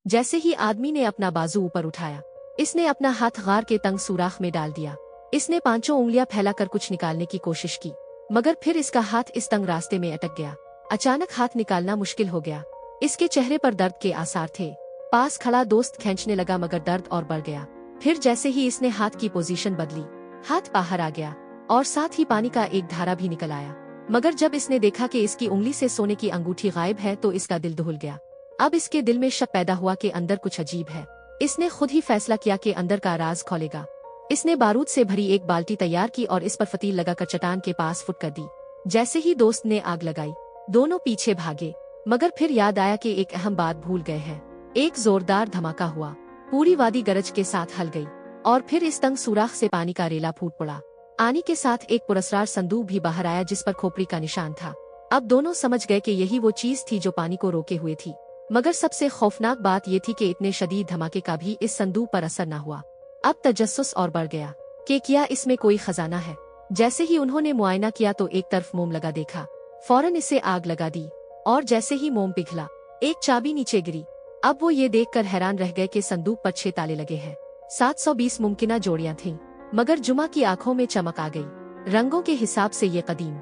जैसे ही आदमी ने अपना बाजू ऊपर उठाया, इसने अपना हाथ गार के तंग सुराख में डाल दिया। इसने पांचों उंगलियां फैलाकर कुछ निकालने की कोशिश की, मगर फिर इसका हाथ इस तंग रास्ते में अटक गया। अचानक हाथ निकालना मुश्किल हो गया। इसके चेहरे पर दर्द के आसार थे। पास खड़ा दोस्त खींचने लगा, मगर दर्द और बढ़ गया। फिर जैसे ही इसने हाथ की पोजीशन बदली, हाथ बाहर आ गया और साथ ही पानी का एक धारा भी निकल आया। मगर जब इसने देखा कि इसकी उंगली से सोने की अंगूठी गायब है तो इसका दिल दहल गया। अब इसके दिल में शक पैदा हुआ कि अंदर कुछ अजीब है। इसने खुद ही फैसला किया कि अंदर का राज खोलेगा। इसने बारूद से भरी एक बाल्टी तैयार की और इस पर फतील लगाकर चट्टान के पास फुट कर दी। जैसे ही दोस्त ने आग लगाई, दोनों पीछे भागे, मगर फिर याद आया कि एक अहम बात भूल गए हैं। एक जोरदार धमाका हुआ, पूरी वादी गरज के साथ हल गई और फिर इस तंग सुराख से पानी का रेला फूट पड़ा। आनी के साथ एक पुरस्कार संदूक भी बाहर आया जिस पर खोपड़ी का निशान था। अब दोनों समझ गए कि यही वो चीज थी जो पानी को रोके हुए थी। मगर सबसे खौफनाक बात ये थी कि इतने शदीद धमाके का भी इस संदूक पर असर न हुआ। अब तजस्सुस और बढ़ गया कि क्या इसमें कोई खजाना है। जैसे ही उन्होंने मुआयना किया तो एक तरफ मोम लगा देखा, फौरन इसे आग लगा दी और जैसे ही मोम पिघला, एक चाबी नीचे गिरी। अब वो ये देखकर हैरान रह गए कि संदूक पर 6 ताले लगे हैं। 720 मुमकिना जोड़ियां थीं, मगर जुमा की आंखों में चमक आ गई। रंगों के हिसाब से ये कदीम